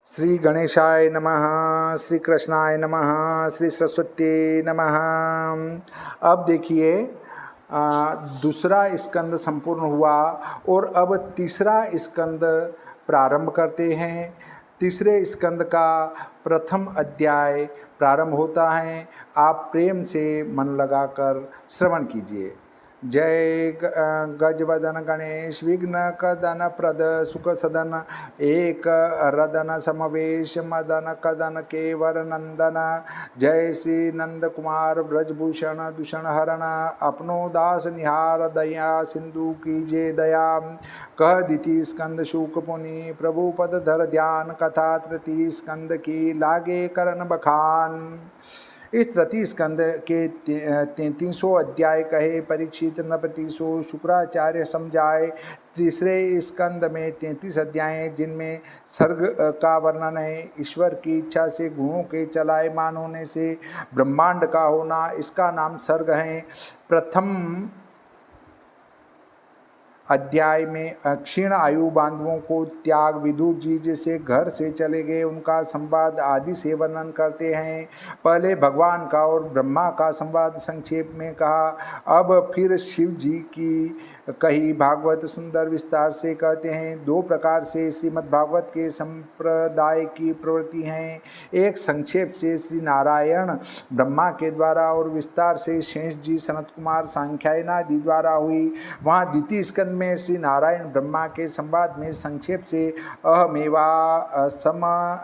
श्री गणेशाय नमः, श्री कृष्णाय नमः, श्री सरस्वती नमः। अब देखिए दूसरा स्कंद संपूर्ण हुआ और अब तीसरा स्कंद प्रारंभ करते हैं। तीसरे स्कंद का प्रथम अध्याय प्रारंभ होता है। आप प्रेम से मन लगाकर श्रवण कीजिए। जय गजवदन गणेश विघ्न कदन प्रद सुख सदन एक रदन समवेश मदन कदन केवर नंदन। जय श्री नंद कुमार ब्रजभूषण दूषण हरण अपनो दास निहार दया सिंधु कीजे दया। कह दिति स्कंद शुक पुनि प्रभु पद धर ध्यान कथा तृतीय स्कंद की लागे करन बखान। इस तृतीय स्कंद के 3300 अध्याय कहे परीक्षित नृपतिशो शुक्राचार्य समझाए। तीसरे स्कंद में 33 अध्याय हैं जिनमें सर्ग का वर्णन है। ईश्वर की इच्छा से गुणों के चलायमान होने से ब्रह्मांड का होना, इसका नाम सर्ग है। प्रथम अध्याय में क्षीण आयु बांधवों को त्याग विदुर जी जैसे घर से चले गए उनका संवाद आदि से वर्णन करते हैं। पहले भगवान का और ब्रह्मा का संवाद संक्षेप में कहा। अब फिर शिव जी की कही भागवत सुंदर विस्तार से कहते हैं। दो प्रकार से श्रीमद् भागवत के संप्रदाय की प्रवृत्ति हैं। एक संक्षेप से श्री नारायण ब्रह्मा के द्वारा और विस्तार से शेष जी सनत कुमार सांख्यायनादि द्वारा हुई। वहाँ द्वितीय स्कंद में श्री नारायण ब्रह्मा के संवाद में संक्षेप से अहमेवा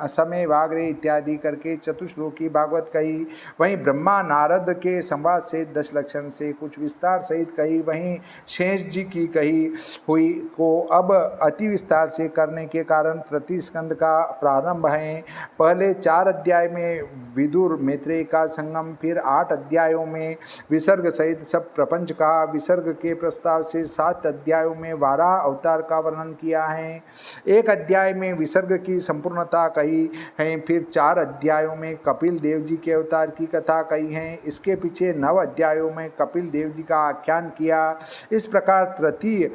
समेवाग्रे इत्यादि करके चतुश्लोकी भागवत कही। वहीं ब्रह्मा नारद के संवाद से 10 लक्षण से कुछ विस्तार सहित कही। वहीं शेष जी की कही हुई को अब अति विस्तार से करने के कारण तृतीय स्कंद का प्रारंभ है। पहले 4 अध्याय में विदुर मैत्रेय का संगम, फिर 8 अध्यायों में विसर्ग सहित सब प्रपंच का, विसर्ग के प्रस्ताव से 7 अध्यायों में वाराह अवतार का वर्णन किया है। एक अध्याय में विसर्ग की संपूर्णता कही है, फिर 4 अध्यायों में कपिल देव जी के अवतार की कथा कही है। इसके पीछे 9 अध्यायों में कपिल देव जी का आख्यान किया। इस प्रकार तृतीय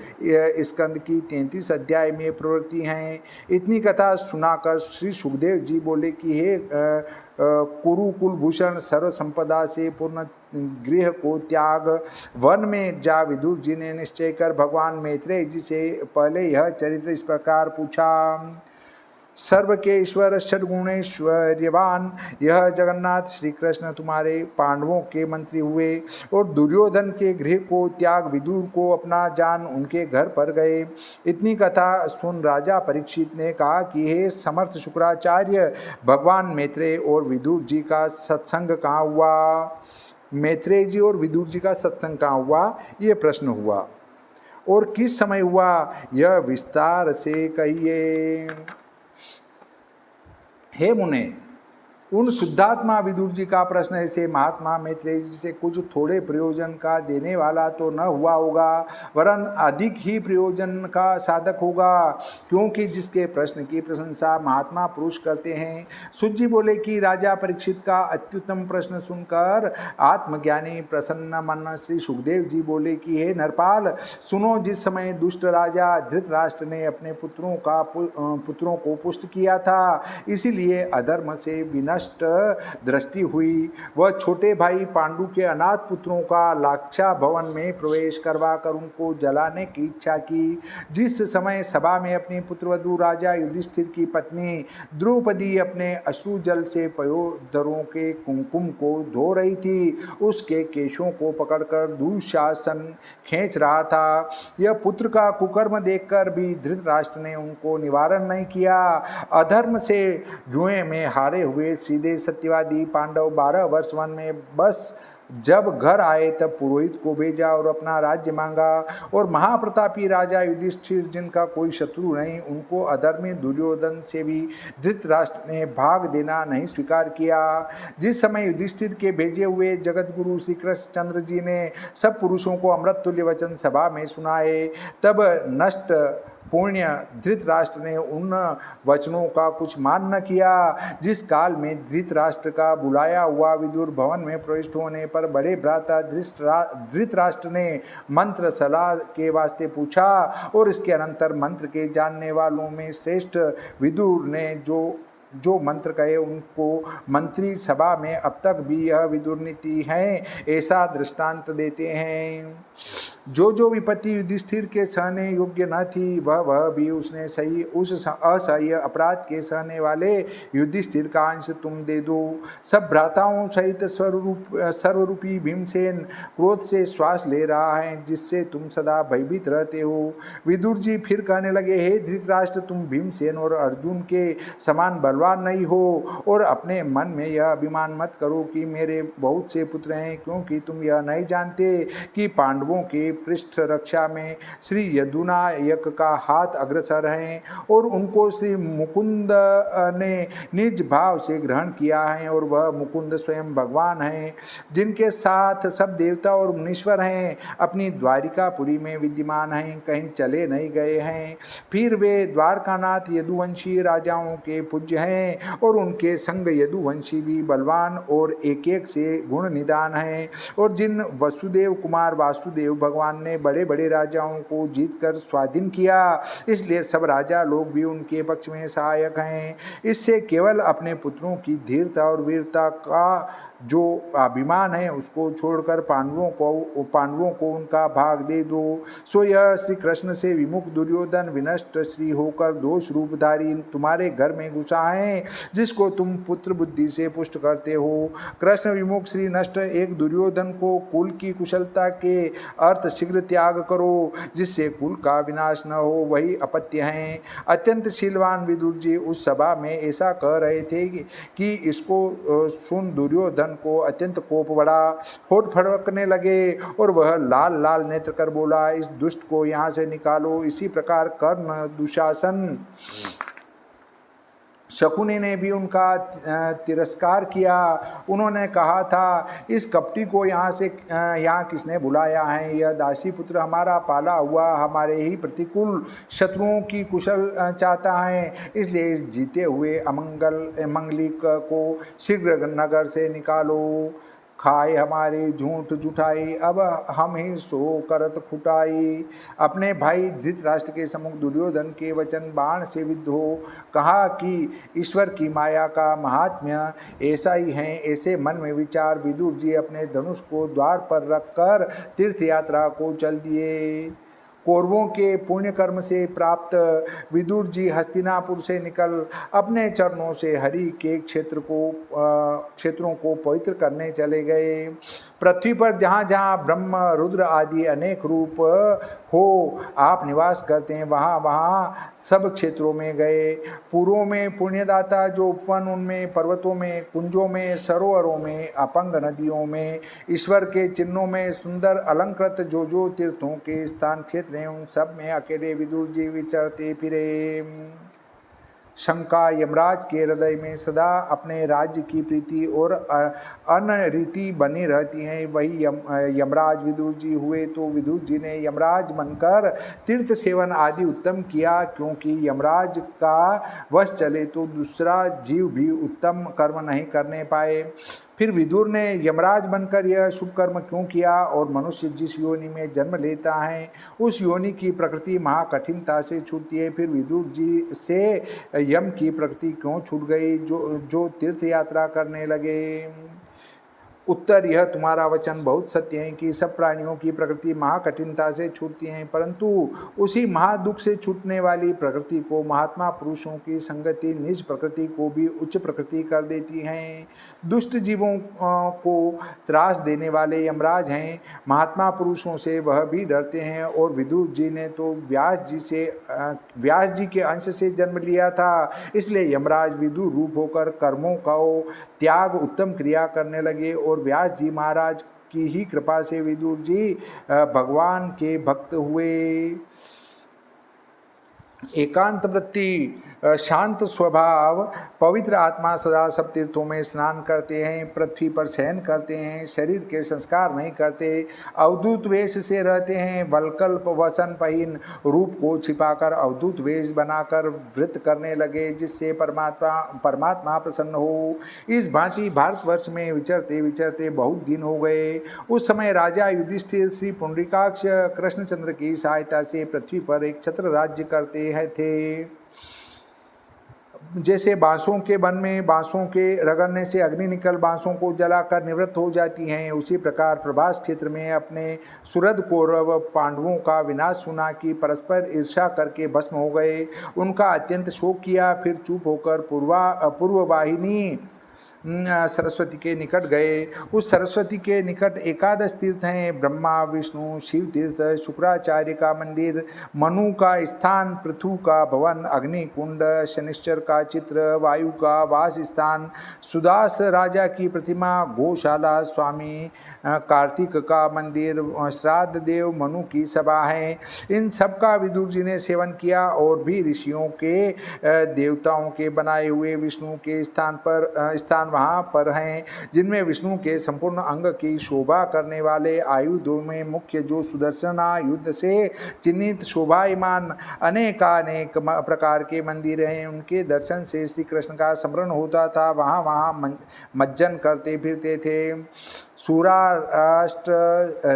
स्कंद की 33 अध्याय में प्रवृत्ति हैं। इतनी कथा सुनाकर श्री सुखदेव जी बोले कि हे कुरुकुल भूषण सर्व संपदा से पूर्ण गृह को त्याग वन में जा। विदुर जी ने निश्चय कर भगवान मैत्रेय जी से पहले यह चरित्र इस प्रकार पूछा। सर्व के ईश्वर षड्गुणेश्वर्यवान यह जगन्नाथ श्री कृष्ण तुम्हारे पांडवों के मंत्री हुए और दुर्योधन के गृह को त्याग विदुर को अपना जान उनके घर पर गए। इतनी कथा सुन राजा परीक्षित ने कहा कि हे समर्थ शुक्राचार्य, भगवान मैत्रेय और विदुर जी का सत्संग कहाँ हुआ? मैत्रेय जी और विदुर जी का सत्संग कहाँ हुआ, ये प्रश्न हुआ और किस समय हुआ, यह विस्तार से कहिए। हे मुने, उन शुद्धात्मा विदुर जी का प्रश्न ऐसे महात्मा मैत्रेय जी से कुछ थोड़े प्रयोजन का देने वाला तो न हुआ होगा, वरन अधिक ही प्रयोजन का साधक होगा, क्योंकि जिसके प्रश्न की प्रशंसा महात्मा पुरुष करते हैं। सुत जी बोले कि राजा परीक्षित का अत्युत्तम प्रश्न सुनकर आत्मज्ञानी प्रसन्न मन श्री सुखदेव जी बोले कि हे नरपाल, सुनो, जिस समय दुष्ट राजा धृतराष्ट्र ने अपने पुत्रों को पुष्ट किया था, इसीलिए अधर्म से विनष्ट दृष्टि हुई। वह छोटे भाई पांडु के अनाथ पुत्रों का लाक्षा भवन में प्रवेश करवाकर उनको जलाने की इच्छा की। जिस समय सभा में अपनी पुत्रवधू राजा युधिष्ठिर की पत्नी द्रौपदी अपने अश्रु जल से पयोधरों के कुमकुम को धो रही थी, उसके केशों को पकड़कर दुशासन खींच रहा था। यह पुत्र का कुकर्म देखकर भी धृतराष्ट्र ने उनको निवारण नहीं किया। अधर्म से जुए में हारे हुए सीधे सत्यवादी पांडव 12 वर्ष वन में बस जब घर आए तब पुरोहित को भेजा और अपना राज्य मांगा। और महाप्रतापी राजा युधिष्ठिर, जिनका कोई शत्रु नहीं, उनको अधर्मी दुर्योधन से भी धृतराष्ट्र ने भाग देना नहीं स्वीकार किया। जिस समय युधिष्ठिर के भेजे हुए जगत गुरु श्री कृष्णचंद्र जी ने सब पुरुषों को अमृत तुल्य वचन सभा में सुनाए, तब नष्ट पुण्य धृतराष्ट्र ने उन वचनों का कुछ मान न किया। जिस काल में धृतराष्ट्र का बुलाया हुआ विदुर भवन में प्रविष्ट होने पर बड़े भ्राता धृतराष्ट्र ने मंत्र सलाह के वास्ते पूछा और इसके अनंतर मंत्र के जानने वालों में श्रेष्ठ विदुर ने जो जो मंत्र कहे उनको मंत्री सभा में अब तक भी यह विदुर नीति है ऐसा दृष्टांत देते हैं। जो विपत्ति युधिष्ठिर के सहने योग्य न थी वह भी उसने सही उस असह्य अपराध के सहने वाले युधिष्ठिर का अंश तुम दे दो। सब भ्राताओं सहित सर्वरूपी भीमसेन क्रोध से श्वास ले रहा है जिससे तुम सदा भयभीत रहते हो। विदुर जी फिर कहने लगे, हे धृतराष्ट्र, तुम भीमसेन और अर्जुन के समान बलवान नहीं हो और अपने मन में यह अभिमान मत करो कि मेरे बहुत से पुत्र हैं, क्योंकि तुम यह नहीं जानते कि पांडवों के पृष्ठ रक्षा में श्री यदुनायक का हाथ अग्रसर है और उनको श्री मुकुंद ने निज भाव से ग्रहण किया है और वह मुकुंद स्वयं भगवान है जिनके साथ सब देवता और मुनीश्वर हैं, अपनी द्वारिकापुरी में विद्यमान हैं, कहीं चले नहीं गए हैं। फिर वे द्वारकानाथ यदुवंशी राजाओं के पूज्य हैं और उनके संग यदुवंशी भी बलवान और एक एक से गुण निदान हैं और जिन वसुदेव कुमार वासुदेव भगवान ने बड़े बड़े राजाओं को जीतकर स्वाधीन किया, इसलिए सब राजा लोग भी उनके पक्ष में सहायक हैं। इससे केवल अपने पुत्रों की धीरता और वीरता का जो अभिमान है उसको छोड़कर पांडवों को उनका भाग दे दो। सो यह श्री कृष्ण से विमुख दुर्योधन विनष्ट श्री होकर दोष रूपधारी तुम्हारे घर में घुसा है, जिसको तुम पुत्र बुद्धि से पुष्ट करते हो। कृष्ण विमुख श्री नष्ट एक दुर्योधन को कुल की कुशलता के अर्थ शीघ्र त्याग करो, जिससे कुल का विनाश न हो, वही अपत्य हैं। अत्यंत शीलवान विदुर जी उस सभा में ऐसा कह रहे थे कि इसको सुन दुर्योधन को अत्यंत कोप बढ़ा, होठ फड़कने लगे और वह लाल लाल नेत्र कर बोला, इस दुष्ट को यहाँ से निकालो। इसी प्रकार कर्ण, दुशासन, शकुनी ने भी उनका तिरस्कार किया। उन्होंने कहा था, इस कपटी को यहाँ किसने बुलाया है? यह दासी पुत्र हमारा पाला हुआ हमारे ही प्रतिकूल शत्रुओं की कुशल चाहता है, इसलिए इस जीते हुए मंगलिक को शीघ्र नगर से निकालो। खाए हमारे झूठ जुठाई, अब हम ही सो करत खुटाई। अपने भाई धृतराष्ट्र के सम्मुख दुर्योधन के वचन बाण से विद्ध हो कहा कि ईश्वर की माया का महात्म्य ऐसा ही है। ऐसे मन में विचार विदुर जी अपने धनुष को द्वार पर रखकर तीर्थ यात्रा को चल दिए। कौरवों के पुण्य कर्म से प्राप्त विदुर जी हस्तिनापुर से निकल अपने चरणों से हरि के क्षेत्रों को पवित्र करने चले गए। पृथ्वी पर जहाँ जहाँ ब्रह्म रुद्र आदि अनेक रूप हो आप निवास करते हैं, वहाँ वहाँ सब क्षेत्रों में गए। पूर्वों में पुण्यदाता जो उपवन, उनमें पर्वतों में, कुंजों में, सरोवरों में, अपंग नदियों में, ईश्वर के चिन्हों में, सुंदर अलंकृत जो तीर्थों के स्थान क्षेत्र हैं, उन सब में अकेले विदुर जी विचरते फिरे। शंका यमराज के हृदय में सदा अपने राज्य की प्रीति और अनरीति बनी रहती हैं। वही यमराज विदुर जी हुए, तो विदुर जी ने यमराज बनकर तीर्थ सेवन आदि उत्तम किया, क्योंकि यमराज का वश चले तो दूसरा जीव भी उत्तम कर्म नहीं करने पाए। फिर विदुर ने यमराज बनकर यह शुभ कर्म क्यों किया और मनुष्य जिस योनि में जन्म लेता है उस योनि की प्रकृति महाकठिनता से छूटती है। फिर विदुर जी से यम की प्रकृति क्यों छूट गई जो तीर्थ यात्रा करने लगे? उत्तर, यह तुम्हारा वचन बहुत सत्य है कि सब प्राणियों की प्रकृति महाकठिनता से छूटती हैं, परंतु उसी महादुख से छूटने वाली प्रकृति को महात्मा पुरुषों की संगति निज प्रकृति को भी उच्च प्रकृति कर देती हैं। दुष्ट जीवों को त्रास देने वाले यमराज हैं, महात्मा पुरुषों से वह भी डरते हैं। और विदुर जी ने तो व्यास जी के अंश से जन्म लिया था, इसलिए यमराज विदुर रूप होकर कर्मों का त्याग उत्तम क्रिया करने लगे और व्यास जी महाराज की ही कृपा से विदुर जी भगवान के भक्त हुए। एकांत वृत्ति, शांत स्वभाव, पवित्र आत्मा सदा सब तीर्थों में स्नान करते हैं, पृथ्वी पर शयन करते हैं, शरीर के संस्कार नहीं करते, अवधूत वेश से रहते हैं, वलकल्प वसन पहिन रूप को छिपाकर अवधूत वेश बनाकर व्रत करने लगे, जिससे परमात्मा प्रसन्न हो। इस भांति भारतवर्ष में विचरते विचरते बहुत दिन हो गए। उस समय राजा युधिष्ठिर श्री पुंडरीकाक्ष कृष्णचंद्र की सहायता से पृथ्वी पर एक छत्र राज्य करते थे। जैसे बांसों के वन में बांसों के रगड़ने से अग्नि निकल बांसों को जलाकर निवृत्त हो जाती हैं, उसी प्रकार प्रभास क्षेत्र में अपने सुहृद कौरव पांडवों का विनाश सुना कि परस्पर ईर्ष्या करके भस्म हो गए। उनका अत्यंत शोक किया, फिर चुप होकर पूर्ववाहिनी सरस्वती के निकट गए। उस सरस्वती के निकट एकादश तीर्थ हैं, ब्रह्मा विष्णु शिव तीर्थ, शुक्राचार्य का मंदिर, मनु का स्थान, पृथु का भवन, अग्नि कुंड, शनिश्चर का चित्र, वायु का वास स्थान, सुदास राजा की प्रतिमा, गौशाला, स्वामी कार्तिक का मंदिर, श्राद्ध देव मनु की सभा है। इन सब का विदुर जी ने सेवन किया और भी ऋषियों के देवताओं के बनाए हुए विष्णु के स्थान वहाँ पर हैं, जिनमें विष्णु के संपूर्ण अंग की शोभा करने वाले आयुधों में मुख्य जो सुदर्शन युद्ध से चिन्हित शोभायमान अनेकानेक प्रकार के मंदिर हैं, उनके दर्शन से श्री कृष्ण का स्मरण होता था। वहाँ वहाँ मज्जन करते फिरते थे। सूराष्ट्र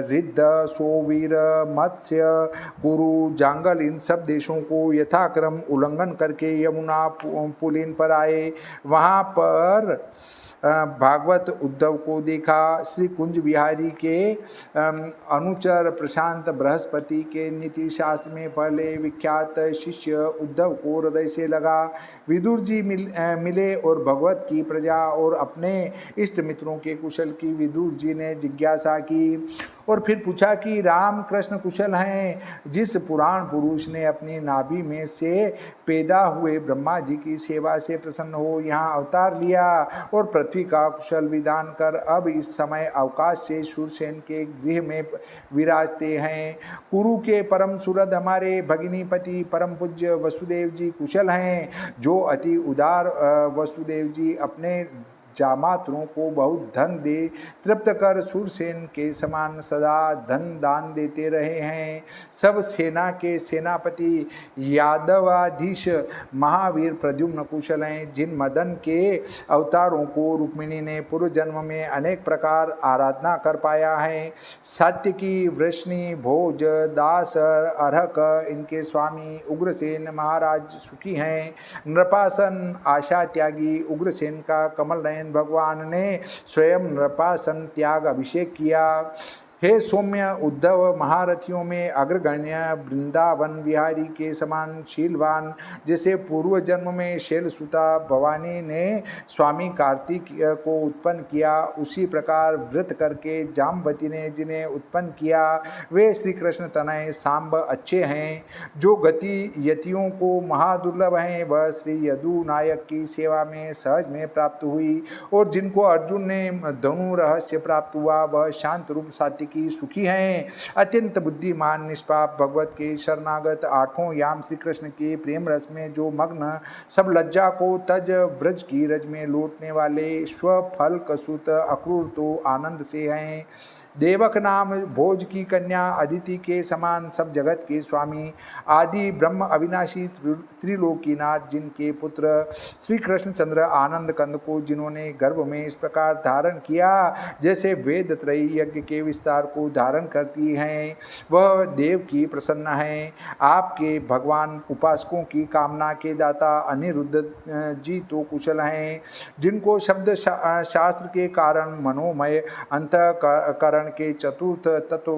रिद्ध सोवीर मत्स्य कुरु जांगल इन सब देशों को यथाक्रम उल्लंघन करके यमुना पुलिन पर आए। वहाँ पर भागवत उद्धव को देखा। श्री कुंज विहारी के अनुचर प्रशांत बृहस्पति के नीति शास्त्र में पहले विख्यात शिष्य उद्धव को हृदय से लगा। विदुर जी मिले और भगवत की प्रजा और अपने इष्ट मित्रों के कुशल की विदुर जी ने जिज्ञासा की और फिर पूछा कि राम कृष्ण कुशल हैं। जिस पुराण पुरुष ने अपनी नाभि में से पैदा हुए ब्रह्मा जी की सेवा से प्रसन्न हो यहाँ अवतार लिया और पृथ्वी का कुशल विधान कर अब इस समय अवकाश से शूरसेन के गृह में विराजते हैं। कुरु के परम सुहृद हमारे भगिनीपति परम पूज्य वसुदेव जी कुशल हैं। जो अति उदार वसुदेव जी अपने जामातरों को बहुत धन दे तृप्त कर शूरसेन के समान सदा धन दान देते रहे हैं। सब सेना के सेनापति यादवाधीश महावीर प्रद्युम्न कुशल हैं। जिन मदन के अवतारों को रुक्मिणी ने पूर्व जन्म में अनेक प्रकार आराधना कर पाया है। सात्यकी वृष्णि भोज दास अर्हक इनके स्वामी उग्रसेन महाराज सुखी हैं। नृपासन आशा त्यागी उग्रसेन का कमल नयन भगवान ने स्वयं नृपासन त्याग अभिषेक किया। हे सौम्य उद्धव महारथियों में अग्रगण्य वृंदावन विहारी के समान शीलवान, जैसे पूर्व जन्म में शैलसुता भवानी ने स्वामी कार्तिक को उत्पन्न किया, उसी प्रकार व्रत करके जाम्बती ने जिन्हें उत्पन्न किया वे श्री कृष्ण तनय सांब अच्छे हैं। जो गति यतियों को महादुर्लभ हैं वह श्री यदु नायक की सेवा में सहज में प्राप्त हुई और जिनको अर्जुन ने धनु रहस्य प्राप्त हुआ वह शांत रूप सात्विक की सुखी हैं। अत्यंत बुद्धिमान निष्पाप भगवत के शरणागत आठों याम श्री कृष्ण के प्रेम रस में जो मग्न सब लज्जा को तज व्रज की रज में लौटने वाले स्वफल कसूत अक्रूर तो आनंद से हैं। देवक नाम भोज की कन्या अदिति के समान सब जगत के स्वामी आदि ब्रह्म अविनाशी त्रिलोकीनाथ जिनके पुत्र श्री कृष्णचंद्र आनंद कंद को जिन्होंने गर्भ में इस प्रकार धारण किया जैसे वेद त्रयी यज्ञ के विस्तार को धारण करती हैं, वह देव की प्रसन्न है। आपके भगवान उपासकों की कामना के दाता अनिरुद्ध जी तो कुशल हैं, जिनको शब्द शास्त्र के कारण मनोमय अंतःकरण के चतुर्थ तत्व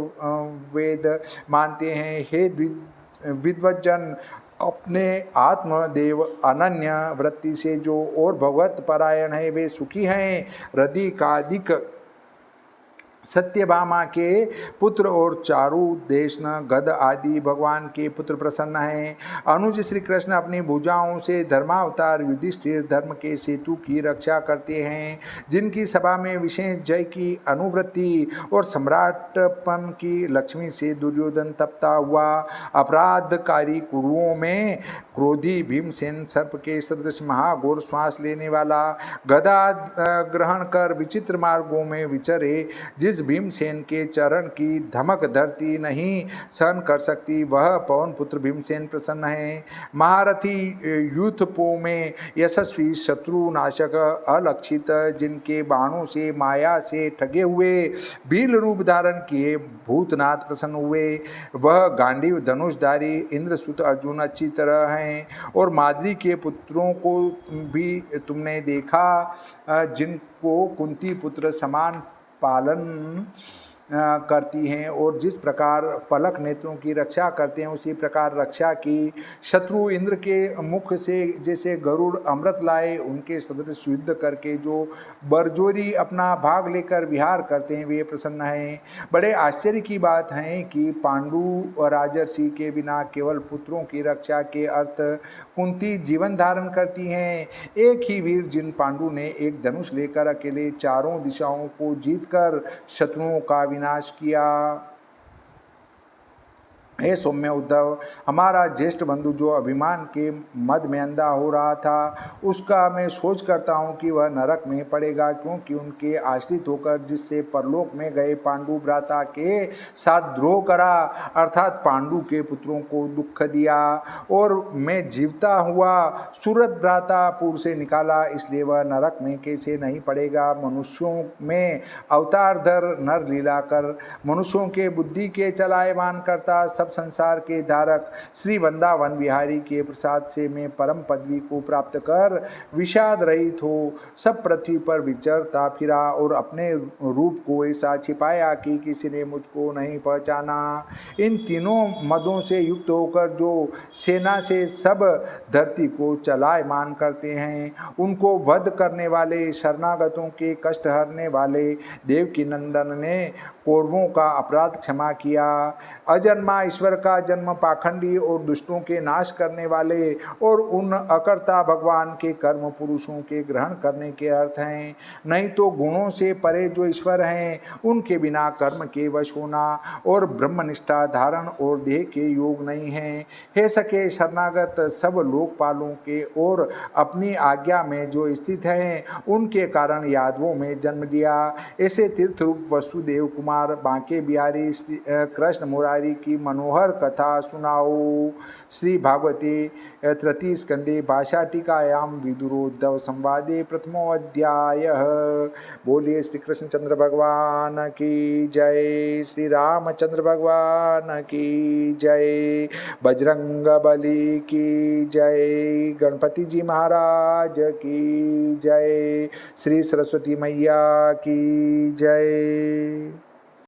वेद मानते हैं। हे विद्वज्जन अपने आत्मदेव अनन्य वृत्ति से जो और भगवत परायण है वे सुखी हैं। रधिकाधिक सत्यभामा के पुत्र और चारु देशन गद आदि भगवान के पुत्र प्रसन्न हैं। अनुज श्री कृष्ण अपनी भुजाओं से धर्मावतार युधिष्ठिर धर्म के सेतु की रक्षा करते हैं, जिनकी सभा में विशेष जय की अनुवृत्ति और सम्राटपन की लक्ष्मी से दुर्योधन तपता हुआ। अपराधकारी कुरुओं में क्रोधी भीमसेन सर्प के सदृश महाघोर श्वास लेने वाला गदा ग्रहण कर विचित्र मार्गों में विचरे, जिस जिस भीमसेन के चरण की धमक धरती नहीं सहन कर सकती, वह पवन पुत्र भीमसेन प्रसन्न है। महारथी यूथपो में यशस्वी शत्रु नाशक अलक्षित, जिनके बाणों से माया से ठगे हुए भील रूप धारण किए भूतनाथ प्रसन्न हुए। वह गांडीव धनुषधारी इंद्रसुत अर्जुन अच्छी तरह हैं, और माद्री के पुत्रों को भी तुमने देखा, जिनको कुंती पुत्र समान पालन करती हैं, और जिस प्रकार पलक नेत्रों की रक्षा करते हैं उसी प्रकार रक्षा की। शत्रु इंद्र के मुख से जैसे गरुड़ अमृत लाए, उनके सदृश युद्ध करके जो बरजोरी अपना भाग लेकर विहार करते हैं, वे प्रसन्न हैं। बड़े आश्चर्य की बात है कि पांडु और राजर्षि के बिना केवल पुत्रों की रक्षा के अर्थ कुंती जीवन धारण करती हैं। एक ही वीर जिन पांडु ने एक धनुष लेकर अकेले चारों दिशाओं को जीतकर शत्रुओं का विनाश किया। हे सौम्य उद्धव, हमारा ज्येष्ठ बंधु जो अभिमान के मद में अंधा हो रहा था, उसका मैं सोच करता हूँ कि वह नरक में पड़ेगा, क्योंकि उनके आश्रित होकर जिससे परलोक में गए पांडु भ्राता के साथ द्रोह करा, अर्थात पांडु के पुत्रों को दुख दिया, और मैं जीवता हुआ सूरत भ्रातापुर से निकाला, इसलिए वह नरक में कैसे नहीं पड़ेगा। मनुष्यों में अवतार धर नर लीला कर मनुष्यों के बुद्धि के चलायमान करता, सब संसार के धारक श्री वृंदावन बिहारी के प्रसाद से मैं परम पदवी को प्राप्त कर विषाद रहित हो सब पृथ्वी पर विचरता फिरा, और अपने रूप को ऐसा छिपाया कि किसी ने मुझको नहीं पहचाना। इन तीनों मदों से युक्त होकर जो सेना से सब धरती को चलायमान करते हैं, उनको वध करने वाले शरणागतों के कष्ट हरने वाले देवकी नंदन ने कौरवों का अपराध क्षमा किया। अजन्मा ईश्वर का जन्म पाखंडी और दुष्टों के नाश करने वाले और उन अकर्ता भगवान के कर्म पुरुषों के ग्रहण करने के अर्थ हैं। नहीं तो गुणों से परे जो ईश्वर हैं, उनके बिना कर्म के वश होना और ब्रह्मनिष्ठा धारण और देह के योग नहीं है। हे सके शरणागत सब लोकपालों के और अपनी आज्ञा में जो स्थित हैं, उनके कारण यादवों में जन्म लिया। ऐसे तीर्थ रूप वसुदेव कुमार बांके बिहारी कृष्ण मुरारी की मनोहर कथा सुनाओ। श्री भागवते तृतीय स्कंदे भाषा टीकायां विदुरोद्धव संवादे प्रथमो अध्याय। बोलिए श्री कृष्णचंद्र भगवान की जय, श्री रामचंद्र भगवान की जय, बजरंग बली की जय, गणपति जी महाराज की जय, श्री सरस्वती मैया की जय।